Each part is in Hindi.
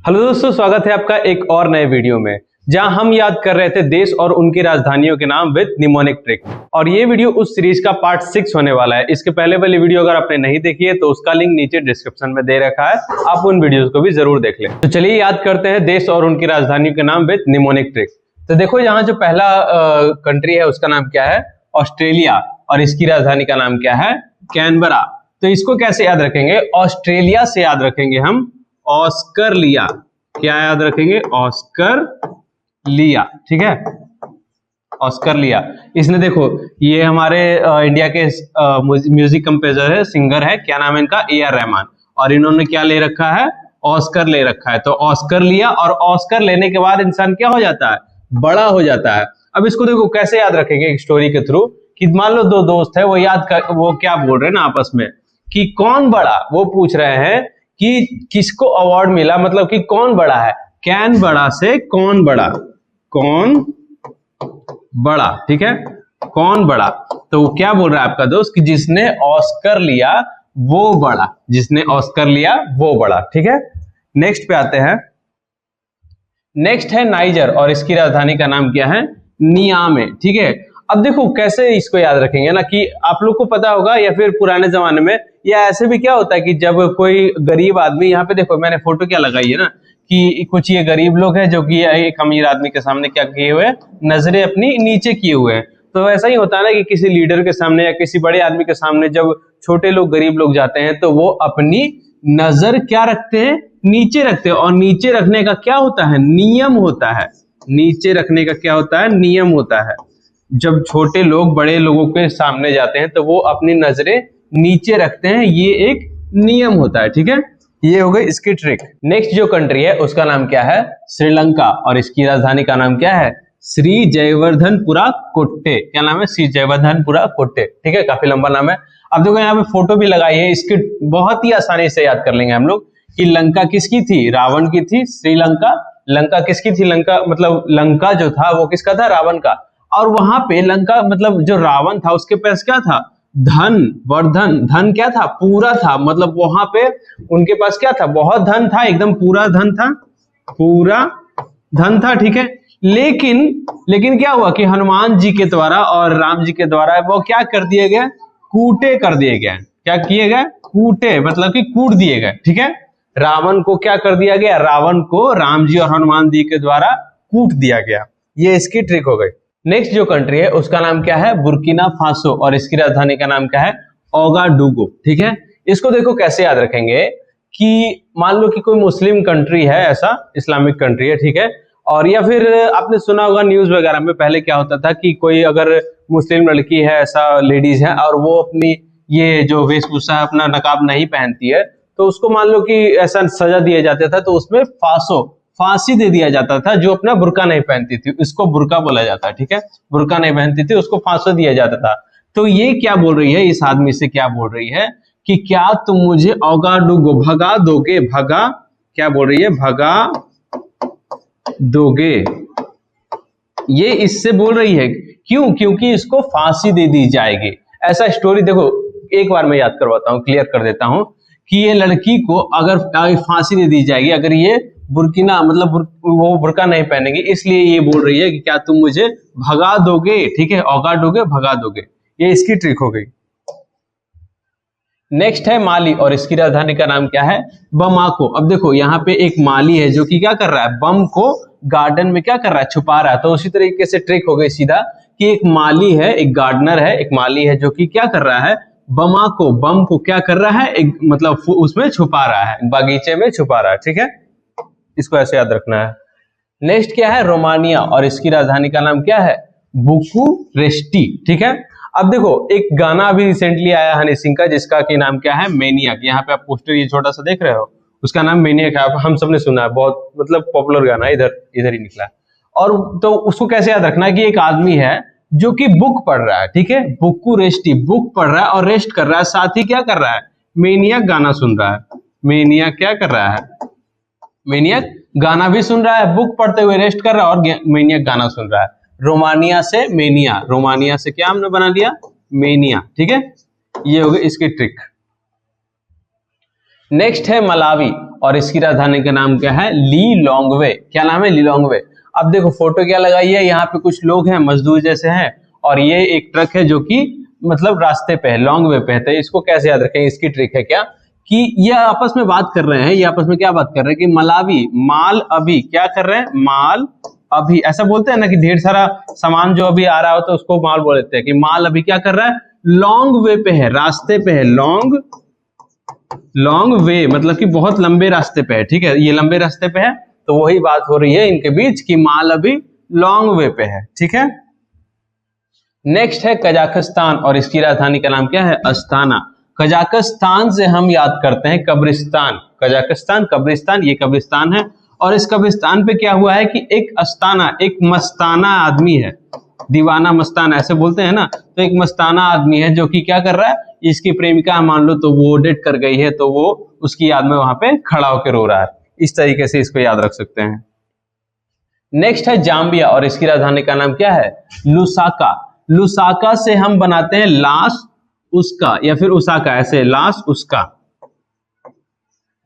हेलो दोस्तों, स्वागत है आपका एक और नए वीडियो में, जहां हम याद कर रहे थे देश और उनकी राजधानियों के नाम विद निमोनिक ट्रिक। और ये वीडियो उस सीरीज का पार्ट 6 होने वाला है। इसके पहले वाली वीडियो अगर आपने नहीं देखी है तो उसका लिंक नीचे डिस्क्रिप्शन में दे रखा है, आप उन वीडियोस को भी जरूर देख लें। तो चलिए याद करते हैं देश और उनकी राजधानियों के नाम विद निमोनिक ट्रिक। तो देखो, यहाँ जो पहला कंट्री है उसका नाम क्या है? ऑस्ट्रेलिया। और इसकी राजधानी का नाम क्या है? कैनबरा। तो इसको कैसे याद रखेंगे? ऑस्ट्रेलिया से याद रखेंगे हम ऑस्कर लिया। क्या याद रखेंगे? ऑस्कर लिया। ठीक है, ऑस्कर लिया। इसने देखो, ये हमारे इंडिया के म्यूजिक कंपोजर है, सिंगर है, क्या नाम है इनका? ए.आर. रहमान। और इन्होंने क्या ले रखा है? ऑस्कर ले रखा है। तो ऑस्कर लिया, और ऑस्कर लेने के बाद इंसान क्या हो जाता है? बड़ा हो जाता है। अब इसको देखो कैसे याद रखेंगे एक स्टोरी के थ्रू, कि मान लो दो दोस्त है, वो क्या बोल रहे हैं ना आपस में कि कौन बड़ा, वो पूछ रहे हैं कि किसको अवार्ड मिला, मतलब कि कौन बड़ा है। कैन बड़ा से कौन बड़ा, कौन बड़ा। ठीक है, कौन बड़ा। तो वो क्या बोल रहा है आपका दोस्त कि जिसने ऑस्कर लिया वो बड़ा, जिसने ऑस्कर लिया वो बड़ा। ठीक है, नेक्स्ट पे आते हैं। नेक्स्ट है नाइजर, और इसकी राजधानी का नाम क्या है? नियामे। ठीक है, अब देखो कैसे इसको याद रखेंगे ना, कि आप लोग को पता होगा, या फिर पुराने जमाने में, या ऐसे भी क्या होता है कि जब कोई गरीब आदमी, यहाँ पे देखो मैंने फोटो क्या लगाई है ना, कि कुछ ये गरीब लोग हैं जो कि एक अमीर आदमी के सामने क्या किए हुए हैं? नजरें अपनी नीचे किए हुए हैं। तो ऐसा ही होता है ना कि किसी लीडर के सामने या किसी बड़े आदमी के सामने जब छोटे लोग, गरीब लोग जाते हैं तो वो अपनी नजर क्या रखते हैं? नीचे रखते हैं। और नीचे रखने का क्या होता है? नियम होता है। नीचे रखने का क्या होता है? नियम होता है। जब छोटे लोग बड़े लोगों के सामने जाते हैं तो वो अपनी नजरें नीचे रखते हैं, ये एक नियम होता है। ठीक है, ये हो गई इसकी ट्रिक। नेक्स्ट जो कंट्री है उसका नाम क्या है? श्रीलंका। और इसकी राजधानी का नाम क्या है? श्री जयवर्धनपुरा कोट्टे। क्या नाम है? श्री जयवर्धनपुरा कोट्टे। ठीक है, काफी लंबा नाम है। अब देखो यहाँ पे फोटो भी लगाई है, इसकी बहुत ही आसानी से याद कर लेंगे हम लोग कि लंका किसकी थी? रावण की थी। श्रीलंका, लंका किसकी थी? लंका मतलब लंका जो था वो किसका था? रावण का। और वहां पे लंका मतलब जो रावण था उसके पास क्या था? धन, वर्धन। धन क्या था? पूरा था। मतलब वहां पे उनके पास क्या था? बहुत धन था, एकदम पूरा धन था, पूरा धन था। ठीक है, लेकिन क्या हुआ कि हनुमान जी के द्वारा और राम जी के द्वारा वो क्या कर दिए गए? कूटे कर दिए गए। क्या किए गए? कूटे, मतलब कि कूट दिए गए। ठीक है, रावण को क्या कर दिया गया? रावण को राम जी और हनुमान जी के द्वारा कूट दिया गया। ये इसकी ट्रिक हो गई। नेक्स्ट जो कंट्री है उसका नाम क्या है? Burkina Faso. और इसकी राजधानी का नाम क्या है? ओगाडुगो। ठीक है, इसको देखो कैसे याद रखेंगे कि मान लो कि कोई मुस्लिम कंट्री है, ऐसा इस्लामिक कंट्री है। ठीक है, और या फिर आपने सुना होगा न्यूज वगैरह में, पहले क्या होता था कि कोई अगर मुस्लिम लड़की है, ऐसा लेडीज है, और वो अपनी ये जो वेशभूषा है, अपना नकाब नहीं पहनती है, तो उसको मान लो कि ऐसा सजा दिया जाता था, तो उसमें फांसी दे दिया जाता था। जो अपना बुर्का नहीं पहनती थी, इसको बुर्का बोला जाता है। ठीक है, बुर्का नहीं पहनती थी उसको फांसी दिया जाता था। तो ये क्या बोल रही है इस आदमी से? क्या बोल रही है कि क्या तुम मुझे ओगाडुगो भगा दोगे? भगा, क्या बोल रही है? भगा दोगे। ये इससे बोल रही है। क्यों? क्योंकि इसको फांसी दे दी जाएगी। ऐसा स्टोरी देखो, एक बार मैं याद करवाता हूँ, क्लियर कर देता हूँ कि ये लड़की को अगर फांसी दे दी जाएगी अगर ये बुर्किना मतलब वो बुर्का नहीं पहनेगी, इसलिए ये बोल रही है कि क्या तुम मुझे भगा दोगे? ठीक है, ओगाडुगो, भगा दोगे। ये इसकी ट्रिक हो गई। नेक्स्ट है माली, और इसकी राजधानी का नाम क्या है? बमाको। अब देखो यहाँ पे एक माली है जो कि क्या कर रहा है? बम को गार्डन में क्या कर रहा है? छुपा रहा है। तो उसी तरीके से ट्रिक हो गई सीधा, कि एक माली है, एक गार्डनर है, एक माली है जो कि क्या कर रहा है? बमाको, बम को क्या कर रहा है? एक मतलब उसमें छुपा रहा है, बगीचे में छुपा रहा है। ठीक है, इसको ऐसे याद रखना है। नेक्स्ट क्या है? रोमानिया, और इसकी राजधानी का नाम क्या है? बुकुरेस्टी। ठीक है, अब देखो एक गाना अभी रिसेंटली आया हनी सिंह का, जिसका की नाम क्या है? मैनियक। यहाँ पे आप पोस्टर ये छोटा सा देख रहे हो, उसका नाम मैनियक है। हम सबने सुना है, बहुत मतलब पॉपुलर गाना, इधर ही निकला। और तो उसको कैसे याद रखना है कि एक आदमी है जो कि बुक पढ़ रहा है। ठीक है, बुकुरेस्टी, बुक पढ़ रहा है और रेस्ट कर रहा है, साथ ही क्या कर रहा है? मैनियक गाना सुन रहा है। मैनियक क्या कर रहा है? मैनियक गाना भी सुन रहा है, बुक पढ़ते हुए रेस्ट कर रहा है, और मैनियक गाना सुन रहा है। रोमानिया से मेनिया, रोमानिया से क्या हमने बना लिया? मेनिया। ठीक है, ये हो गई इसकी ट्रिक। नेक्स्ट है मलावी और इसकी राजधानी का नाम क्या है? लिलोंगवे। क्या नाम है? लिलोंगवे। अब देखो फोटो क्या लगाई है, यहाँ पे कुछ लोग हैं, मजदूर जैसे हैं, और ये एक ट्रक है जो कि मतलब रास्ते पे है, लॉन्ग वे पे है। तो इसको कैसे याद रखेंगे? इसकी ट्रिक है क्या कि ये आपस में बात कर रहे हैं, ये आपस में क्या बात कर रहे हैं कि मलावी माल अभी क्या कर रहे हैं? माल अभी। ऐसा बोलते हैं ना कि ढेर सारा सामान जो अभी आ रहा हो तो उसको माल बोल देते हैं कि माल अभी क्या कर रहा है? लॉन्ग वे पे है, रास्ते पे है। लॉन्ग वे मतलब कि बहुत लंबे रास्ते पे है, ठीक है, ये लंबे रास्ते पे है। तो वही बात हो रही है इनके बीच कि माल अभी लॉन्ग वे पे है, ठीक है। नेक्स्ट है कजाकिस्तान और इसकी राजधानी का नाम क्या है? अस्ताना। कजाकिस्तान से हम याद करते हैं कब्रिस्तान। कजाकिस्तान, कब्रिस्तान, ये कब्रिस्तान है। और इस कब्रिस्तान पे क्या हुआ है कि एक अस्ताना, एक मस्ताना आदमी है, दीवाना मस्ताना ऐसे बोलते हैं ना, तो एक मस्ताना आदमी है जो कि क्या कर रहा है, इसकी प्रेमिका मान लो तो वो डेट कर गई है, तो वो उसकी याद में वहां पे खड़ा होकर रो रहा है। इस तरीके से इसको याद रख सकते हैं। नेक्स्ट है जाम्बिया और इसकी राजधानी का नाम क्या है? लुसाका। लुसाका से हम बनाते हैं लास उसका या फिर उसाका, ऐसे लास उसका,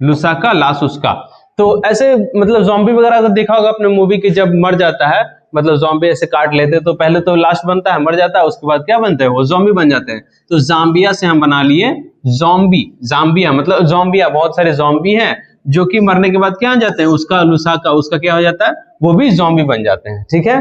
लुसाका लास उसका। तो ऐसे मतलब ज़ॉम्बी वगैरह अगर देखा होगा अपने मूवी के, जब मर जाता है मतलब ज़ॉम्बी ऐसे काट लेते हैं तो पहले तो लाश बनता है, मर जाता है, उसके बाद क्या बनते हैं? वो ज़ॉम्बी बन जाते हैं। तो जाम्बिया से हम बना लिए ज़ॉम्बी। जाम्बिया मतलब ज़ॉम्बिया, बहुत सारे ज़ॉम्बी हैं जो कि मरने के बाद क्या हो जाते हैं? उसका लुसाका, उसका क्या हो जाता है? वो भी ज़ॉम्बी बन जाते हैं, ठीक है।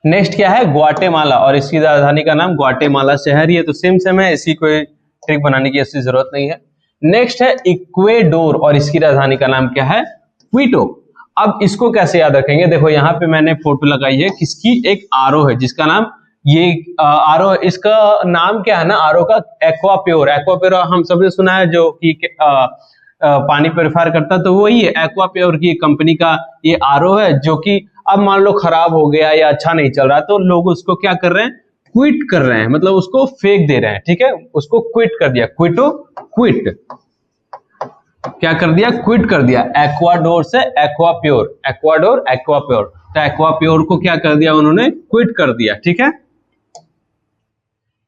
नेक्स्ट क्या है? ग्वाटेमाला और इसकी राजधानी का नाम ग्वाटेमाला शहर। ये तो सेम है, इसकी कोई ट्रिक बनाने की ऐसी जरूरत नहीं है। नेक्स्ट है इक्वेडोर और इसकी राजधानी का नाम क्या है? क्विटो। अब इसको कैसे याद रखेंगे? देखो यहाँ पे मैंने फोटो लगाई है किसकी? एक आरओ है जिसका नाम ये आरओ, इसका नाम क्या है ना आरओ का? एक्वाप्योर। एक्वाप्योर हम सबने सुना है, जो कि पानी प्योरीफायर करता, तो वही है एक्वाप्योर की कंपनी का ये आरओ है, जो कि अब मान लो खराब हो गया या अच्छा नहीं चल रहा, तो लोग उसको क्या कर रहे हैं? क्विट कर रहे हैं, मतलब उसको फेंक दे रहे हैं, ठीक है, उसको क्विट कर दिया। क्विटो, क्विट क्या कर दिया? क्विट कर दिया। एक्वाडोर से एक्वाप्योर, एक्वाडोर एक्वाप्योर, तो एक्वाप्योर को क्या कर दिया उन्होंने? क्विट कर दिया, ठीक है।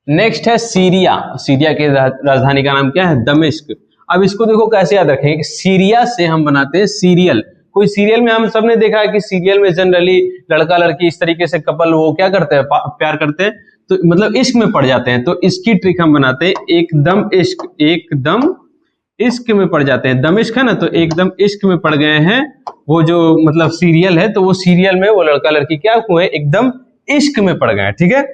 नेक्स्ट है सीरिया। सीरिया की राजधानी का नाम क्या है? दमिश्क। अब इसको देखो कैसे याद रखेंगे कि सीरिया से हम बनाते हैं सीरियल। कोई सीरियल में हम सबने देखा है कि सीरियल में जनरली लड़का लड़की इस तरीके से कपल वो क्या करते हैं? प्यार करते हैं, तो मतलब इश्क में पड़ जाते हैं। तो इसकी ट्रिक हम बनाते हैं एकदम इश्क, एकदम इश्क में पड़ जाते हैं। दमिश्क है ना, तो एकदम इश्क में पड़ गए हैं वो जो मतलब सीरियल है, तो वो सीरियल में वो लड़का लड़की क्या हुए? एकदम इश्क में पड़ गए, ठीक है।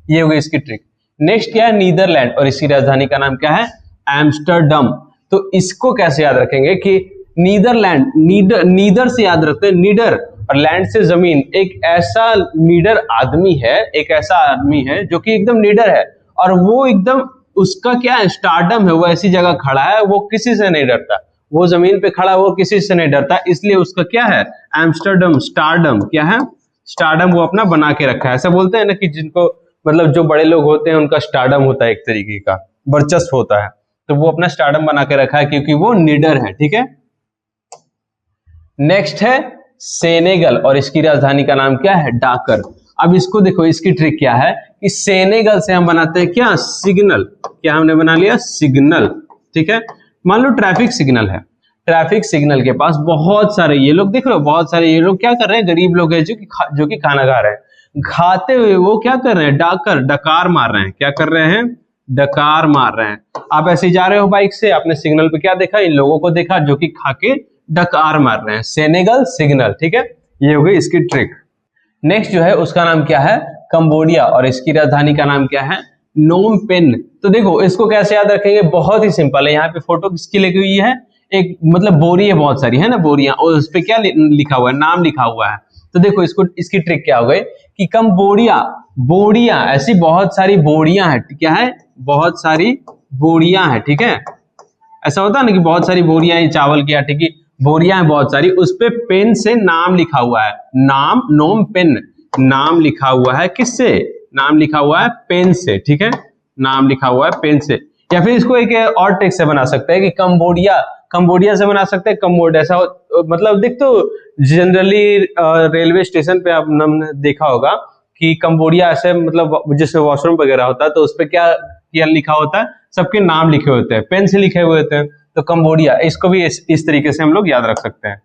ये हो गई इसकी ट्रिक। नेक्स्ट क्या है? नीदरलैंड और इसकी राजधानी का नाम क्या है? एम्स्टर्डम। तो इसको कैसे याद रखेंगे कि नीदरलैंड, नीदर से याद रखते हैं, नीडर, और लैंड से जमीन। एक ऐसा नीडर आदमी है, एक ऐसा आदमी है जो कि एकदम नीडर है, और वो एकदम उसका क्या है? स्टारडम है, वो ऐसी जगह खड़ा है, वो किसी से नहीं डरता, वो जमीन पे खड़ा, वो किसी से नहीं डरता, इसलिए उसका क्या है? Amsterdam, stardom. क्या है? स्टारडम वो अपना बना के रखा है। ऐसा बोलते हैं ना कि जिनको मतलब जो बड़े लोग होते हैं उनका स्टारडम होता है, एक तरीके का वर्चस्व होता है, तो वो अपना स्टारडम बना के रखा है क्योंकि वो नीडर है, ठीक है। नेक्स्ट है सेनेगल और इसकी राजधानी का नाम क्या है? डाकर। अब इसको देखो, इसकी ट्रिक क्या है कि सेनेगल से हम बनाते हैं क्या? सिग्नल। क्या हमने बना लिया? सिग्नल, ठीक है। मान लो ट्रैफिक सिग्नल है, ट्रैफिक सिग्नल के पास बहुत सारे ये लोग, देख रहे हो बहुत सारे ये लोग क्या कर रहे हैं? गरीब लोग हैं जो कि खाना खा रहे हैं। खाते हुए वो क्या कर रहे हैं? डकार मार रहे हैं। क्या कर रहे हैं? डकार मार रहे हैं। आप ऐसे जा रहे हो बाइक से, आपने सिग्नल पे क्या देखा? इन लोगों को देखा जो कि खा के डकार मार रहे हैं। सेनेगल सिग्नल, ठीक है। ये हो गई इसकी ट्रिक। नेक्स्ट जो है उसका नाम क्या है? कंबोडिया और इसकी राजधानी का नाम क्या है? Phnom Penh. तो देखो इसको कैसे याद रखेंगे? बहुत ही सिंपल है। यहाँ पे फोटो किसकी लगी हुई है? एक मतलब बोरी है, बहुत सारी है ना बोरियां, और उस पे क्या लिखा हुआ है? नाम लिखा हुआ है। तो देखो इसको, इसकी ट्रिक क्या हो गई कि कंबोडिया, बोरियां, ऐसी बहुत सारी बोरियां हैं। क्या है? बहुत सारी बोरियां हैं, ठीक है। ऐसा होता है ना कि बहुत सारी बोरियां हैं चावल की, आटे की बोरियां हैं बहुत सारी, उस पे पेन से नाम लिखा हुआ है। नाम, नोम पेन, नाम लिखा हुआ है किससे? नाम लिखा हुआ है पेन से, ठीक है। नाम लिखा हुआ है पेन से। या फिर इसको एक और ट्रिक से बना सकते हैं कि कंबोडिया, कंबोडिया से बना सकते हैं कम्बोड। ऐसा मतलब देख, तो जनरली रेलवे स्टेशन पे आपने देखा होगा कि कंबोडिया ऐसे मतलब जिसमें वॉशरूम वगैरह होता है तो उस पे क्या क्या लिखा होता है, सबके नाम लिखे होते हैं, पेन से लिखे हुए होते हैं। तो कंबोडिया, इसको भी इस तरीके से हम लोग याद रख सकते हैं।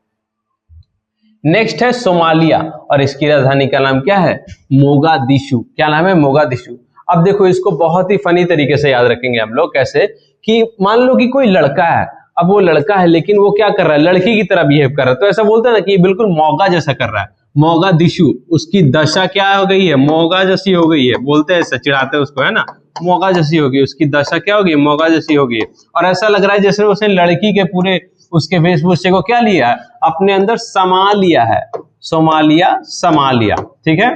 नेक्स्ट है सोमालिया और इसकी राजधानी का नाम क्या है, मोगादिशु। क्या नाम है, मोगादिशु। अब देखो इसको बहुत ही फनी तरीके से याद रखेंगे हम लोग। कैसे कि मान लो कि कोई लड़का है, अब वो लड़का है लेकिन वो क्या कर रहा है, लड़की की तरह बिहेव कर रहा है, तो ऐसा बोलते हैं ना कि बिल्कुल मौगा जैसा कर रहा है। मोगादिशु, उसकी दशा क्या हो गई है, मौगा जैसी हो गई है। बोलते हैं ऐसा, चिढ़ाते हैं उसको, है ना, मौगा जैसी होगी, उसकी दशा क्या होगी, मौगा जैसी होगी। और ऐसा लग रहा है जैसे उसने लड़की के पूरे उसके वेशभूषे को क्या लिया है, अपने अंदर समा लिया है। सोमालिया, समा लिया, ठीक है,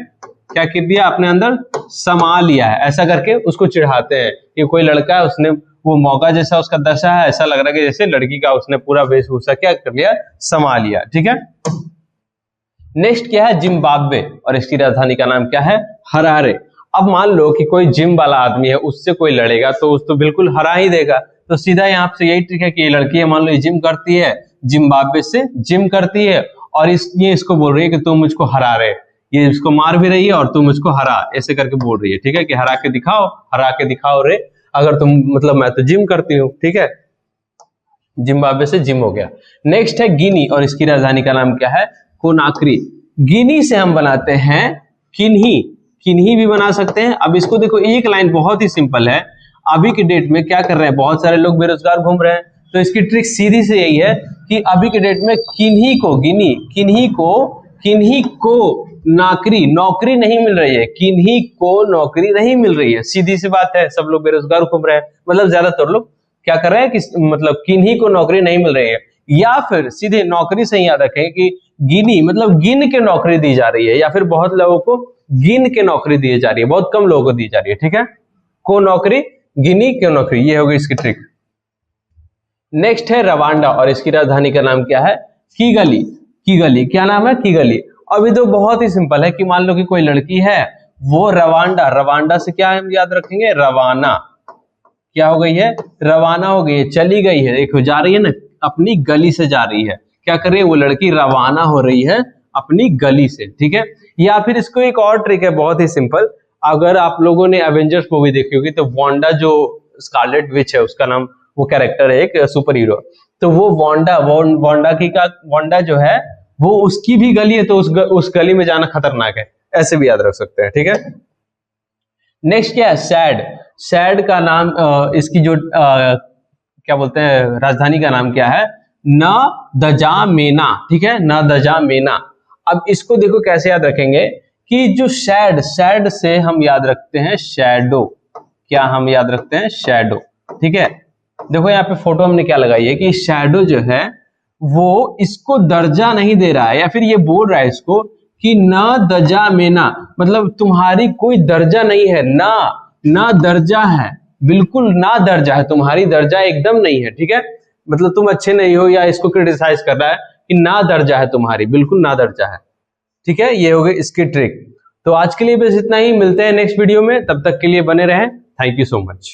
क्या कर दिया, अपने अंदर समा लिया है। ऐसा करके उसको चिढ़ाते हैं कि कोई लड़का है, उसने वो मौका जैसा उसका दशा है, ऐसा लग रहा है कि जैसे लड़की का उसने पूरा वेशभूषा क्या कर लिया, समा लिया, ठीक है। नेक्स्ट क्या है, जिम्बाब्वे और इसकी राजधानी का नाम क्या है, हरारे। अब मान लो कि कोई जिम वाला आदमी है, उससे कोई लड़ेगा तो उसको बिल्कुल हरा ही देगा। तो सीधा यहाँ से यही ट्रिक है कि ये लड़की है, मान लो ये जिम करती है, जिम्बाब्वे से जिम करती है, और ये इसको बोल रही है कि तुम मुझको हरा रहे, ये इसको मार भी रही है और तुम मुझको हरा, ऐसे करके बोल रही है, ठीक है, कि हरा के दिखाओ रे, अगर तुम, मतलब मैं तो जिम करती हूँ, ठीक है। जिम्बाब्वे से जिम हो गया। नेक्स्ट है गिनी और इसकी राजधानी का नाम क्या है, कोनाक्री। गिनी से हम बनाते हैं किन्ही, किन्ही भी बना सकते हैं। अब इसको देखो, एक लाइन बहुत ही सिंपल है। अभी के डेट में क्या कर रहे हैं, बहुत सारे लोग बेरोजगार घूम रहे हैं, तो इसकी ट्रिक सीधी से यही है कि अभी के डेट में किन्ही को, किन्ही को नौकरी नहीं मिल रही है, किन्ही को नौकरी नहीं मिल रही है। सीधी सी बात है, सब लोग बेरोजगार घूम रहे हैं, मतलब ज्यादातर लोग क्या कर रहे हैं कि मतलब किन्ही को नौकरी नहीं मिल रही है। या फिर सीधे नौकरी से ही याद रखें कि गिनी मतलब गिन के नौकरी दी जा रही है, या फिर बहुत लोगों को गिन के नौकरी दी जा रही है, बहुत कम लोगों को दी जा रही है, ठीक है। को नौकरी, गिनी के नौकरी, ये होगी इसकी ट्रिक। नेक्स्ट है रवांडा और इसकी राजधानी का नाम क्या है, किगली। किगली, क्या नाम है, किगली। अभी तो बहुत ही सिंपल है कि मान लो कि कोई लड़की है, वो रवांडा से क्या हम याद रखेंगे, रवाना। क्या हो गई है, रवाना हो गई है, चली गई है, देखो जा रही है ना, अपनी गली से जा रही है। क्या कर रही है वो लड़की, रवाना हो रही है अपनी गली से, ठीक है। या फिर इसको एक और ट्रिक है, बहुत ही सिंपल। अगर आप लोगों ने एवेंजर्स मूवी देखी होगी तो वांडा जो स्कारलेट विच है, उसका नाम, वो कैरेक्टर है एक सुपर हीरो, तो वो वांडा जो है वो उसकी भी गली है, तो उस गली में जाना खतरनाक है, ऐसे भी याद रख सकते हैं, ठीक है। नेक्स्ट क्या है, सैड। सैड का नाम, इसकी जो क्या बोलते हैं, राजधानी का नाम क्या है, नदजामेना, ठीक है, नदजामेना। अब इसको देखो कैसे याद रखेंगे कि जो सैड से हम याद रखते हैं शैडो। क्या हम याद रखते हैं, शैडो, ठीक है। देखो यहाँ पे फोटो हमने क्या लगाई है कि शैडो जो है वो इसको दर्जा नहीं दे रहा है, या फिर ये बोल रहा है इसको कि न दजा मेना, मतलब तुम्हारी कोई दर्जा नहीं है, ना दर्जा है, बिल्कुल ना दर्जा है, तुम्हारी दर्जा एकदम नहीं है, ठीक है। मतलब तुम अच्छे नहीं हो, या इसको क्रिटिसाइज कर रहा है कि ना दर्जा है तुम्हारी, बिल्कुल ना दर्जा है, ठीक है। ये हो गई इसकी ट्रिक। तो आज के लिए बस इतना ही, मिलते हैं नेक्स्ट वीडियो में, तब तक के लिए बने रहें। Thank you so much.